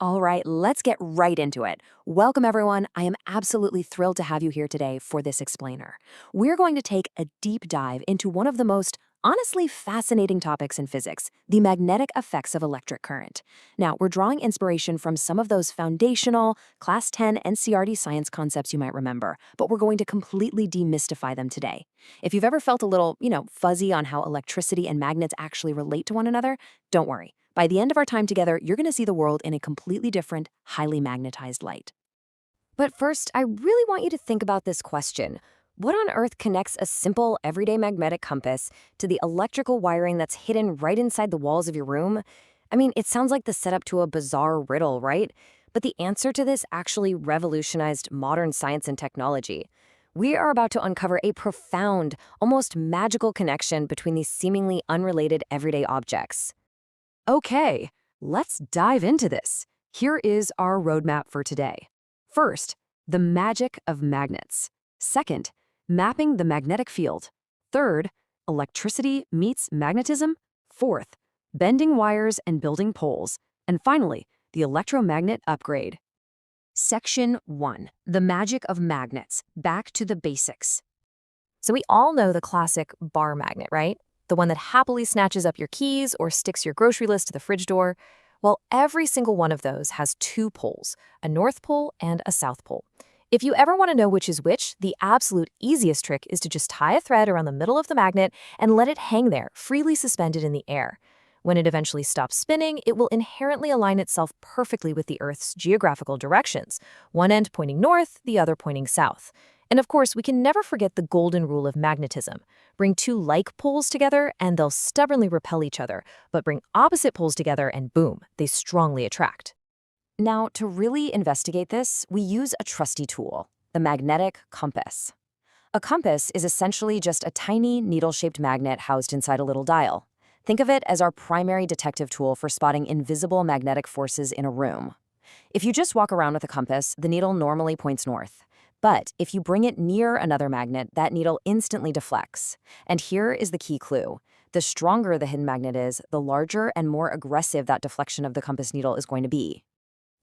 All right, let's get right into it. Welcome, everyone. I am absolutely thrilled to have you here today for this explainer. We're going to take a deep dive into one of the most honestly fascinating topics in physics, the magnetic effects of electric current. Now, we're drawing inspiration from some of those foundational Class 10 NCERT science concepts you might remember, but we're going to completely demystify them today. If you've ever felt a little, fuzzy on how electricity and magnets actually relate to one another, don't worry. By the end of our time together, you're going to see the world in a completely different, highly magnetized light. But first, I really want you to think about this question. What on earth connects a simple, everyday magnetic compass to the electrical wiring that's hidden right inside the walls of your room? I mean, it sounds like the setup to a bizarre riddle, right? But the answer to this actually revolutionized modern science and technology. We are about to uncover a profound, almost magical connection between these seemingly unrelated everyday objects. Okay, let's dive into this. Here is our roadmap for today. First, the magic of magnets. Second, mapping the magnetic field. Third, electricity meets magnetism. Fourth, bending wires and building poles. And finally, the electromagnet upgrade. Section 1. The magic of magnets. Back to the basics. So we all know the classic bar magnet, right? The one that happily snatches up your keys or sticks your grocery list to the fridge door. Well, every single one of those has two poles, a north pole and a south pole. If you ever want to know which is which, the absolute easiest trick is to just tie a thread around the middle of the magnet and let it hang there, freely suspended in the air. When it eventually stops spinning, it will inherently align itself perfectly with the Earth's geographical directions, one end pointing north, the other pointing south. And of course, we can never forget the golden rule of magnetism. Bring two like poles together and they'll stubbornly repel each other, but bring opposite poles together and boom, they strongly attract. Now, to really investigate this, we use a trusty tool, the magnetic compass. A compass is essentially just a tiny needle-shaped magnet housed inside a little dial. Think of it as our primary detective tool for spotting invisible magnetic forces in a room. If you just walk around with a compass, the needle normally points north. But if you bring it near another magnet, that needle instantly deflects. And here is the key clue. The stronger the hidden magnet is, the larger and more aggressive that deflection of the compass needle is going to be.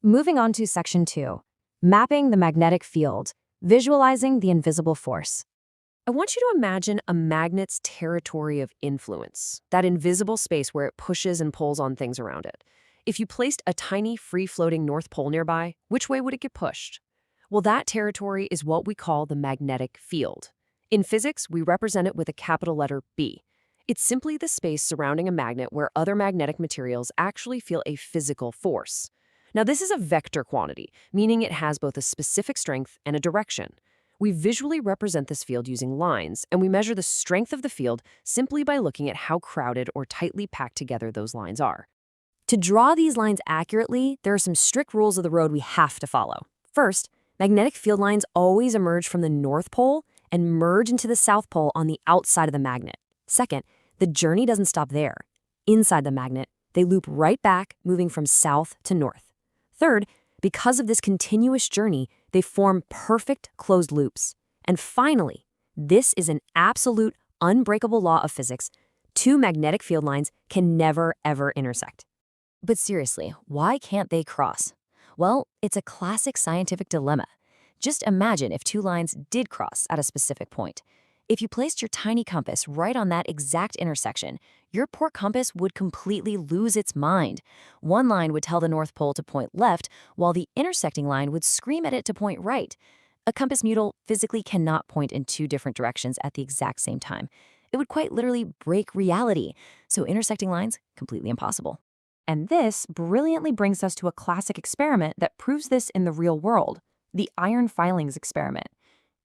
Moving on to Section 2, mapping the magnetic field, visualizing the invisible force. I want you to imagine a magnet's territory of influence, that invisible space where it pushes and pulls on things around it. If you placed a tiny, free-floating north pole nearby, which way would it get pushed? Well, that territory is what we call the magnetic field. In physics, we represent it with a capital letter B. It's simply the space surrounding a magnet where other magnetic materials actually feel a physical force. Now, this is a vector quantity, meaning it has both a specific strength and a direction. We visually represent this field using lines, and we measure the strength of the field simply by looking at how crowded or tightly packed together those lines are. To draw these lines accurately, there are some strict rules of the road we have to follow. First, magnetic field lines always emerge from the North Pole and merge into the South Pole on the outside of the magnet. Second, the journey doesn't stop there. Inside the magnet, they loop right back, moving from south to north. Third, because of this continuous journey, they form perfect closed loops. And finally, this is an absolute, unbreakable law of physics. Two magnetic field lines can never, ever intersect. But seriously, why can't they cross? Well, it's a classic scientific dilemma. Just imagine if two lines did cross at a specific point. If you placed your tiny compass right on that exact intersection, your poor compass would completely lose its mind. One line would tell the North Pole to point left, while the intersecting line would scream at it to point right. A compass needle physically cannot point in two different directions at the exact same time. It would quite literally break reality. So intersecting lines, completely impossible. And this brilliantly brings us to a classic experiment that proves this in the real world, the iron filings experiment.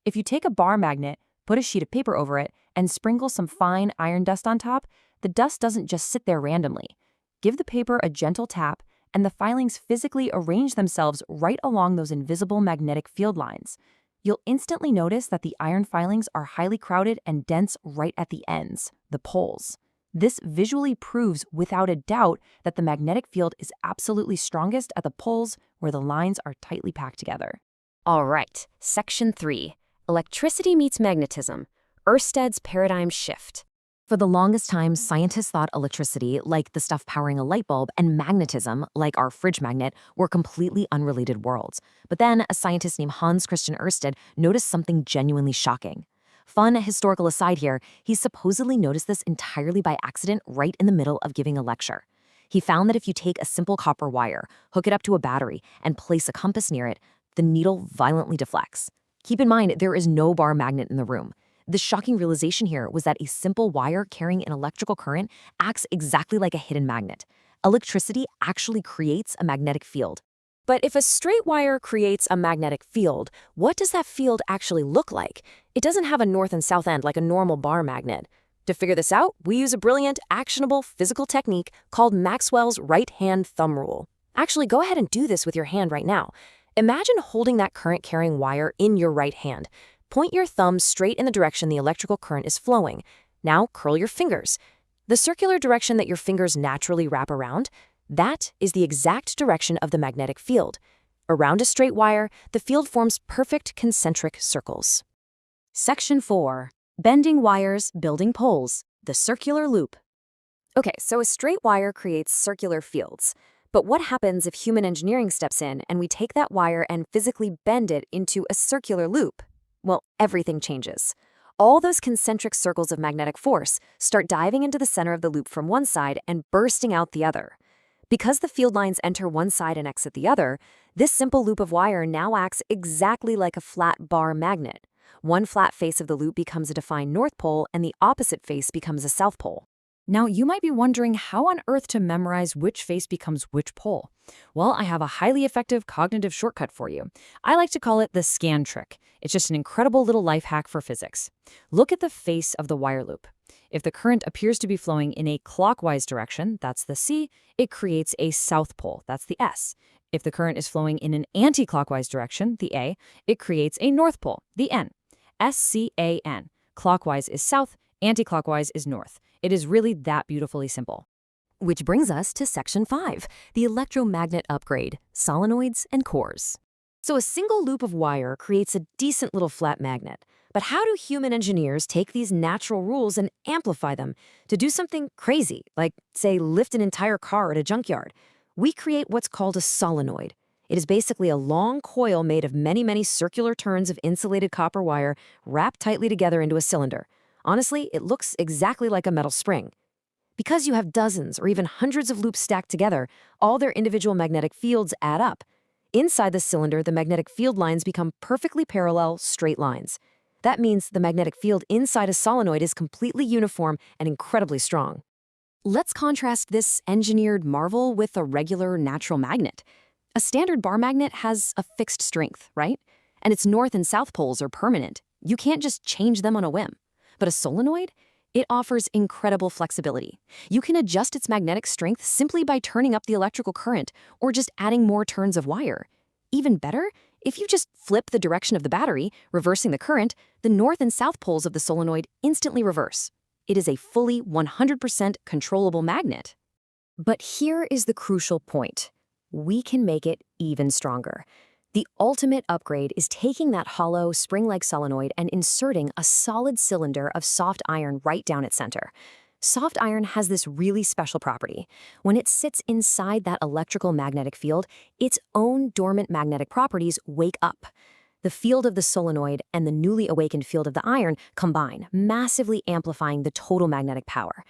If you take a bar magnet, put a sheet of paper over it, and sprinkle some fine iron dust on top, the dust doesn't just sit there randomly. Give the paper a gentle tap, and the filings physically arrange themselves right along those invisible magnetic field lines. You'll instantly notice that the iron filings are highly crowded and dense right at the ends, the poles. This visually proves without a doubt that the magnetic field is absolutely strongest at the poles where the lines are tightly packed together. All right, Section 3. Electricity meets magnetism. Ørsted's paradigm shift. For the longest time, scientists thought electricity, like the stuff powering a light bulb, and magnetism, like our fridge magnet, were completely unrelated worlds. But then a scientist named Hans Christian Ørsted noticed something genuinely shocking. Fun historical aside here, he supposedly noticed this entirely by accident right in the middle of giving a lecture. He found that if you take a simple copper wire, hook it up to a battery, and place a compass near it, the needle violently deflects. Keep in mind, there is no bar magnet in the room. The shocking realization here was that a simple wire carrying an electrical current acts exactly like a hidden magnet. Electricity actually creates a magnetic field. But if a straight wire creates a magnetic field, what does that field actually look like? It doesn't have a north and south end like a normal bar magnet. To figure this out, we use a brilliant, actionable physical technique called Maxwell's right-hand thumb rule. Actually, go ahead and do this with your hand right now. Imagine holding that current-carrying wire in your right hand. Point your thumb straight in the direction the electrical current is flowing. Now curl your fingers. The circular direction that your fingers naturally wrap around, that is the exact direction of the magnetic field. Around a straight wire, the field forms perfect concentric circles. Section 4. Bending wires, building poles. The circular loop. Okay, so a straight wire creates circular fields. But what happens if human engineering steps in and we take that wire and physically bend it into a circular loop? Well, everything changes. All those concentric circles of magnetic force start diving into the center of the loop from one side and bursting out the other. Because the field lines enter one side and exit the other, this simple loop of wire now acts exactly like a flat bar magnet. One flat face of the loop becomes a defined north pole and the opposite face becomes a south pole. Now, you might be wondering how on earth to memorize which face becomes which pole. Well, I have a highly effective cognitive shortcut for you. I like to call it the scan trick. It's just an incredible little life hack for physics. Look at the face of the wire loop. If the current appears to be flowing in a clockwise direction, that's the C, it creates a south pole, that's the S. If the current is flowing in an anti-clockwise direction, the A, it creates a north pole, the N. SCAN. Clockwise is south, anti-clockwise is north. It is really that beautifully simple. Which brings us to Section 5, the electromagnet upgrade, solenoids and cores. So a single loop of wire creates a decent little flat magnet. But how do human engineers take these natural rules and amplify them to do something crazy, like, say, lift an entire car at a junkyard? We create what's called a solenoid. It is basically a long coil made of many circular turns of insulated copper wire wrapped tightly together into a cylinder. Honestly, it looks exactly like a metal spring. Because you have dozens or even hundreds of loops stacked together, all their individual magnetic fields add up. Inside the cylinder, the magnetic field lines become perfectly parallel, straight lines. That means the magnetic field inside a solenoid is completely uniform and incredibly strong. Let's contrast this engineered marvel with a regular natural magnet. A standard bar magnet has a fixed strength, right? And its north and south poles are permanent. You can't just change them on a whim. But a solenoid? It offers incredible flexibility. You can adjust its magnetic strength simply by turning up the electrical current or just adding more turns of wire. Even better, if you just flip the direction of the battery, reversing the current, the north and south poles of the solenoid instantly reverse. It is a fully 100% controllable magnet. But here is the crucial point. We can make it even stronger. The ultimate upgrade is taking that hollow, spring-like solenoid and inserting a solid cylinder of soft iron right down its center. Soft iron has this really special property. When it sits inside that electrical magnetic field, its own dormant magnetic properties wake up. The field of the solenoid and the newly awakened field of the iron combine, massively amplifying the total magnetic power.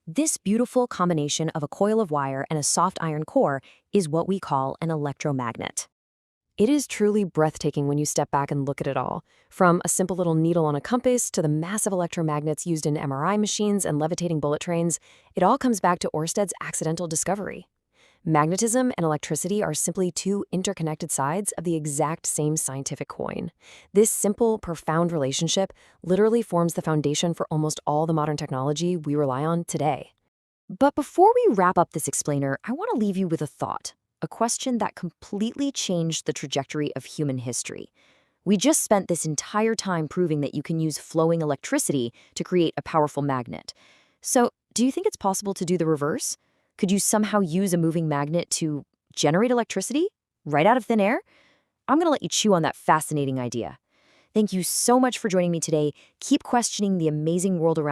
This beautiful combination of a coil of wire and a soft iron core is what we call an electromagnet. It is truly breathtaking when you step back and look at it all. From a simple little needle on a compass to the massive electromagnets used in MRI machines and levitating bullet trains, it all comes back to Ørsted's accidental discovery. Magnetism and electricity are simply two interconnected sides of the exact same scientific coin. This simple, profound relationship literally forms the foundation for almost all the modern technology we rely on today. But before we wrap up this explainer, I want to leave you with a thought. A question that completely changed the trajectory of human history. We just spent this entire time proving that you can use flowing electricity to create a powerful magnet. So, do you think it's possible to do the reverse? Could you somehow use a moving magnet to generate electricity right out of thin air? I'm going to let you chew on that fascinating idea. Thank you so much for joining me today. Keep questioning the amazing world around